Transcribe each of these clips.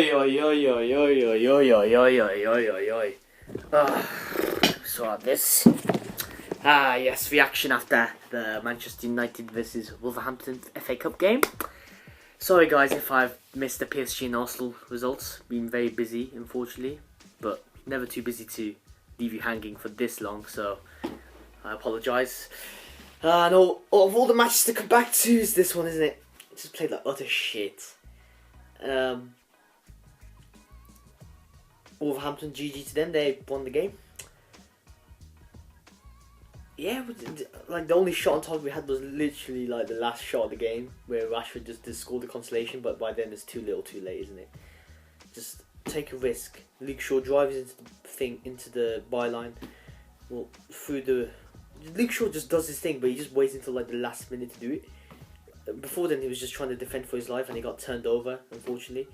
Oi, oi, oi, oi, oi, oi, oi, oi, oi, oi, oi, oi, oi. So this. Yes, reaction after the Manchester United versus Wolverhampton FA Cup game. Sorry guys if I've missed the PSG and Arsenal results. Been very busy, unfortunately, but never too busy to leave you hanging for this long, so I apologise. No, of all the matches to come back to is this one, isn't it? Just played like utter shit. Wolverhampton, GG to them, they won the game. Yeah, like the only shot on target we had was literally like the last shot of the game where Rashford just scored the consolation, but by then it's too little too late, isn't it? Just take a risk. Luke Shaw drives into the byline. Well, Luke Shaw just does his thing, but he just waits until like the last minute to do it. Before then, he was just trying to defend for his life, and he got turned over, unfortunately,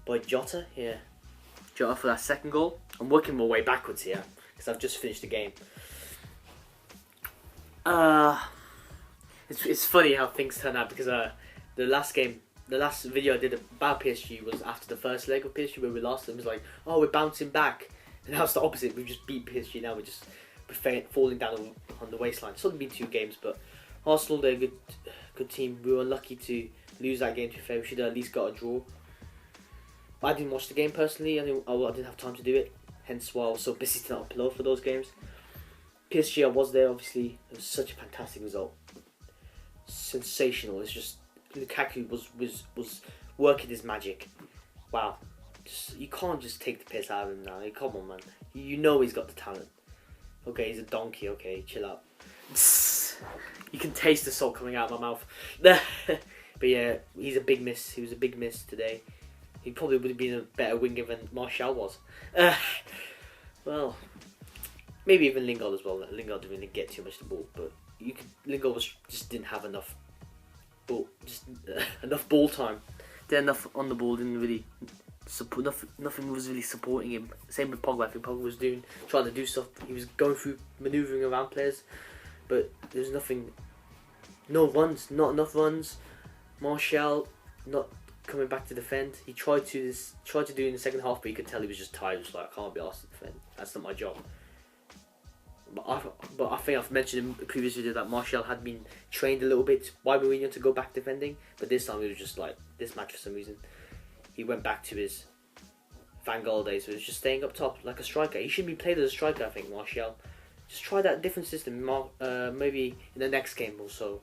by Jota. Yeah, Jota for that second goal. I'm working my way backwards here because I've just finished the game. It's funny how things turn out because the last video I did about PSG was after the first leg of PSG where we lost. It was like, oh, we're bouncing back, and now it's the opposite. We just beat PSG. Now we're falling down on the waistline. It's only been 2 games, but Arsenal, they're a good team. We were unlucky to lose that game. To be fair, we should have at least got a draw. But I didn't watch the game personally. I didn't have time to do it. Hence why I was so busy to not upload for those games. PSG, I was there, obviously. It was such a fantastic result. Sensational. It's just Lukaku was working his magic. Wow. You can't just take the piss out of him now. Come on, man. You know he's got the talent. Okay, he's a donkey. Okay, chill out. You can taste the salt coming out of my mouth. But yeah, he's a big miss. He was a big miss today. He probably would have been a better winger than Martial was. Well, maybe even Lingard as well. Lingard didn't really get too much of the ball, but Lingard just didn't have enough ball, enough ball time. Did enough on the ball. Didn't really support. Nothing was really supporting him. Same with Pogba. I think Pogba was trying to do stuff. He was going through manoeuvring around players, but there's nothing. No runs. Not enough runs. Martial not coming back to defend. He tried to do it in the second half, but you could tell he was just tired. He was like, I can't be asked to defend. That's not my job. But I think I've mentioned in the previous video that Martial had been trained a little bit by Mourinho to go back defending, but this time it was just like this match for some reason he went back to his Van Gaal days, so he was just staying up top like a striker. He shouldn't be played as a striker, I think. Martial, just try that different system. Maybe in the next game or so.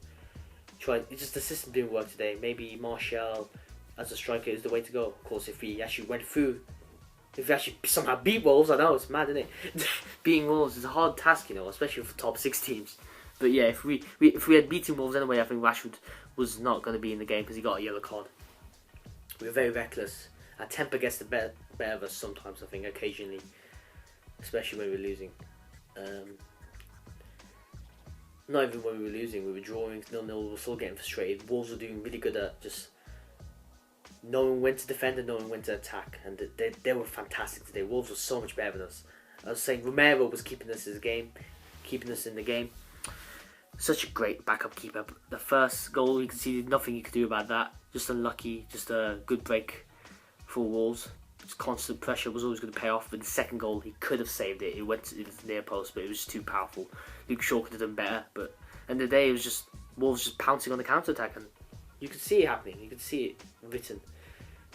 It's just the system didn't work today. Maybe Martial as a striker is the way to go. Of course, if he actually went through. If we actually somehow beat Wolves, I know it's mad, isn't it? Beating Wolves is a hard task, especially for top 6 teams. But yeah, if we had beaten Wolves anyway, I think Rashford was not going to be in the game because he got a yellow card. We were very reckless. Our temper gets the better of us sometimes, I think, occasionally, especially when we were losing. Not even when we were losing, we were drawing 0-0. We were still getting frustrated. Wolves were doing really good at just knowing when to defend and knowing when to attack, and they were fantastic today. Wolves were so much better than us. I was saying Romero was keeping us in the game. Such a great backup keeper. The first goal he conceded, nothing he could do about that. Just unlucky, just a good break for Wolves. Just constant pressure was always going to pay off. But the second goal, he could have saved it. It went into the near post, but it was just too powerful. Luke Shaw could have done better, but at the end of the day, it was just Wolves just pouncing on the counter attack, and you could see it happening. You could see it written.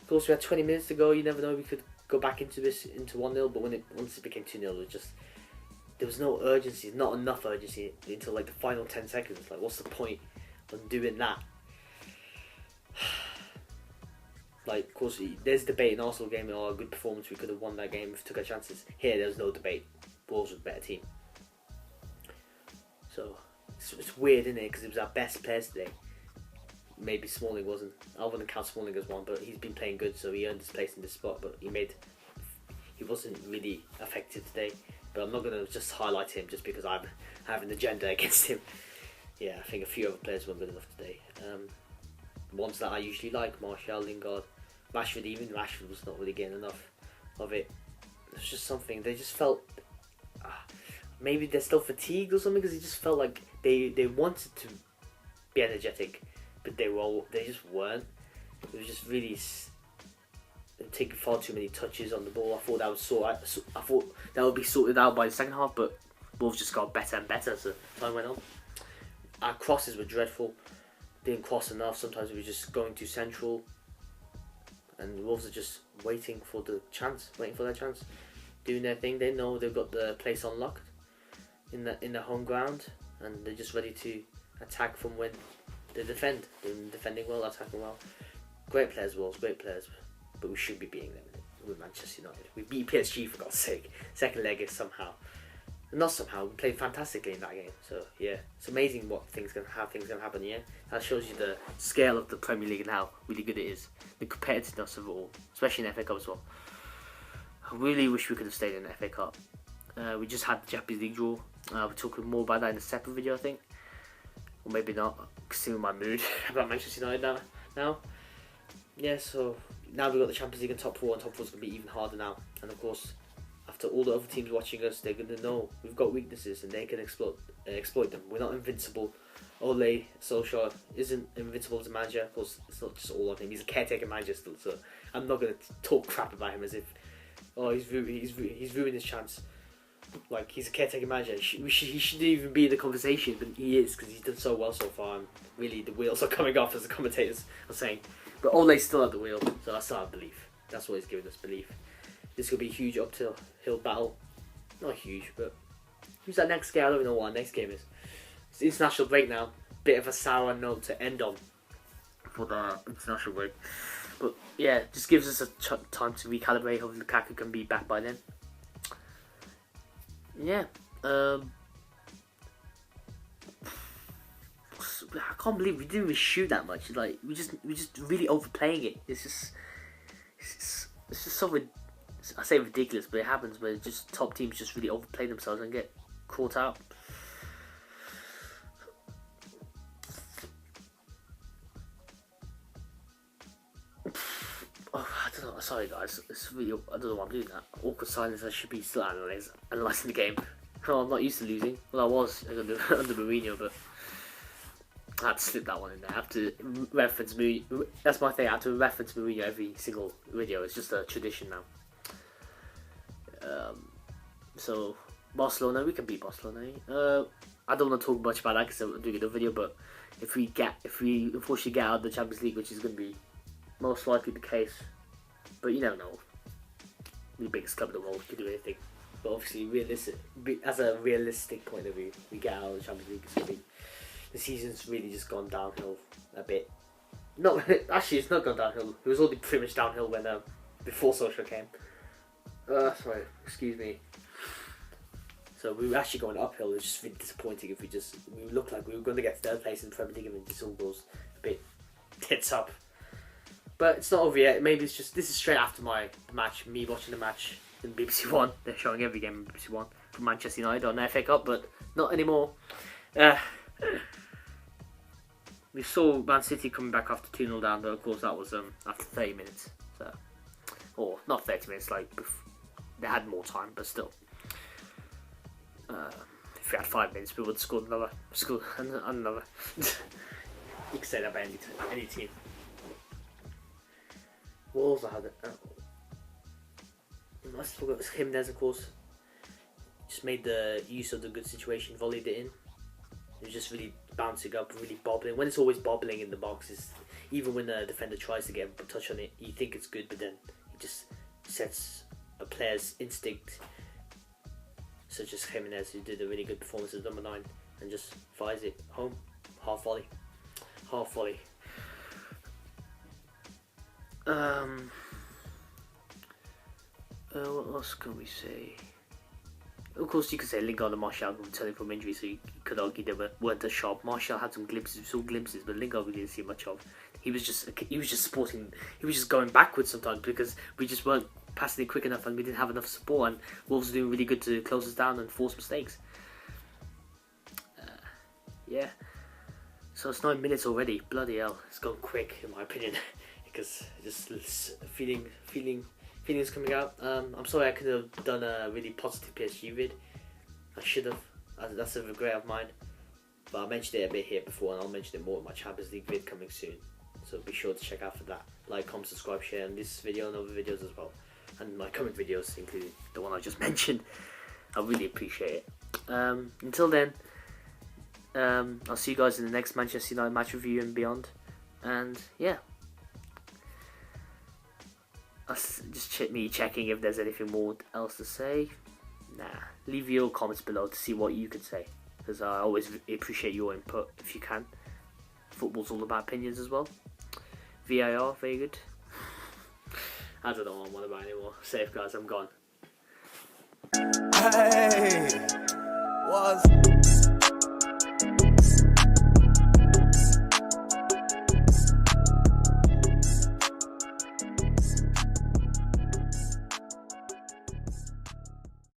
Of course, we had 20 minutes to go. You never know, we could go back into 1-0, but once it became 2-0, there was no urgency, not enough urgency until like the final 10 seconds. Like, what's the point of doing that? Like, of course, there's debate in Arsenal game. A good performance. We could have won that game if we took our chances. Here, there was no debate. Wolves was a better team. So it's weird, isn't it? Because it was our best players today. Maybe Smalling wasn't. I wouldn't count Smalling as one, but he's been playing good, so he earned his place in this spot. But he wasn't really effective today. But I'm not going to just highlight him just because I have an agenda against him. Yeah, I think a few other players weren't good enough today. Ones that I usually like, Martial, Lingard, Rashford. Even Rashford was not really getting enough of it. It was just something. They just felt maybe they're still fatigued or something, because it just felt like they wanted to be energetic, but they just weren't. It was just really taking far too many touches on the ball. I thought that would be sorted out by the second half, but Wolves just got better and better as time went on. Our crosses were dreadful. Didn't cross enough. Sometimes we were just going too central, and Wolves are just waiting for their chance, doing their thing. They know they've got the place unlocked in the home ground, and they're just ready to attack from when they defend. They're defending well, attacking well. Great players, Wolves, great players, but we should be beating them with Manchester United. We beat PSG for God's sake. Second leg is somehow. Not somehow, we played fantastically in that game. So yeah, it's amazing how things can happen. Yeah, that shows you the scale of the Premier League and how really good it is, the competitiveness of it all, especially in the FA Cup as well. I really wish we could have stayed in the FA Cup. We just had the Champions League draw. We're talking more about that in a separate video, I think, or maybe not, considering my mood about Manchester United now. Yeah, so now we've got the Champions League and top four, and top four is going to be even harder now. And of course, after all the other teams watching us, they're going to know we've got weaknesses and they can exploit them. We're not invincible. Ole Solskjaer isn't invincible as a manager. Of course, it's not just all on him. He's a caretaker manager still, so I'm not going to talk crap about him as if, oh, he's ruined his chance. Like, he's a caretaker manager. He shouldn't even be in the conversation, but he is, because he's done so well so far, and really the wheels are coming off, as the commentators are saying. But Ole's still at the wheel, so I still have belief. That's what he's giving us, belief. This could be a huge uphill battle. Not huge, but who's that next game? I don't even know what our next game is. It's the international break now. Bit of a sour note to end on for the international break. But yeah, just gives us a time to recalibrate. Hopefully Lukaku can be back by then. Yeah. I can't believe we didn't really shoot that much. Like we just really overplaying it. It's just so I say ridiculous, but it happens where just top teams just really overplay themselves and get caught out. Oh, I don't know. Sorry, guys. It's really. I don't know why I'm doing that. Awkward silence. I should be still analysing the game. Oh, I'm not used to losing. Well, I was under Mourinho, but I had to slip that one in there. I have to reference Mourinho. That's my thing. I have to reference Mourinho every single video. It's just a tradition now. So Barcelona, we can beat Barcelona. I don't want to talk much about that because I'm doing another video. But if we unfortunately get out of the Champions League, which is going to be most likely the case, but you never know. We're the biggest club in the world, we can do anything. But obviously, as a realistic point of view, we get out of the Champions League. It's going to be, the season's really just gone downhill a bit. No, actually, it's not gone downhill. It was already pretty much downhill when before Solskjaer came. Sorry, excuse me. So we were actually going uphill. It's just really disappointing if we looked like we were going to get third place in the Premier League and it just all goes a bit tits up. But it's not over yet. Maybe it's just, this is straight after the match, me watching the match in BBC One. They're showing every game in BBC One for Manchester United on the FA Cup, but not anymore. We saw Man City coming back after 2-0 down, but of course that was after 30 minutes. So, or not 30 minutes, like they had more time, but still. If we had 5 minutes, we would have scored another. You can say that about any team. Wolves, I had it. Let's talk about Jimenez, of course. Just made the use of the good situation, volleyed it in. It was just really bouncing up, really bobbling. When it's always bobbling in the boxes, even when the defender tries to get a touch on it, you think it's good, but then it just sets a player's instinct, such as Jimenez, who did a really good performance as number 9, and just fires it home. Half volley. What else can we say? Of course, you could say Lingard and Martial were returning from injury, so you could argue they weren't as sharp. Martial had some glimpses, we saw glimpses, but Lingard we didn't see much of. He was just supporting. He was just going backwards sometimes because we just weren't passing it quick enough, and we didn't have enough support. And Wolves were doing really good to close us down and force mistakes. Yeah. So it's 9 minutes already. Bloody hell, it's gone quick in my opinion, because just feelings coming out. I'm sorry I could have done a really positive PSG vid. I should have. That's a regret of mine. But I mentioned it a bit here before, and I'll mention it more in my Champions League vid coming soon. So be sure to check out for that. like, comment, subscribe, share on this video and other videos as well, and my coming videos, including the one I just mentioned. I really appreciate it. Until then, I'll see you guys in the next Manchester United match review and beyond. And yeah, that's just me checking if there's anything more else to say. Nah, leave your comments below to see what you could say, because I always appreciate your input if you can. Football's all about opinions as well. VAR, very good. I don't know what I'm on about anymore. Safe guys, I'm gone.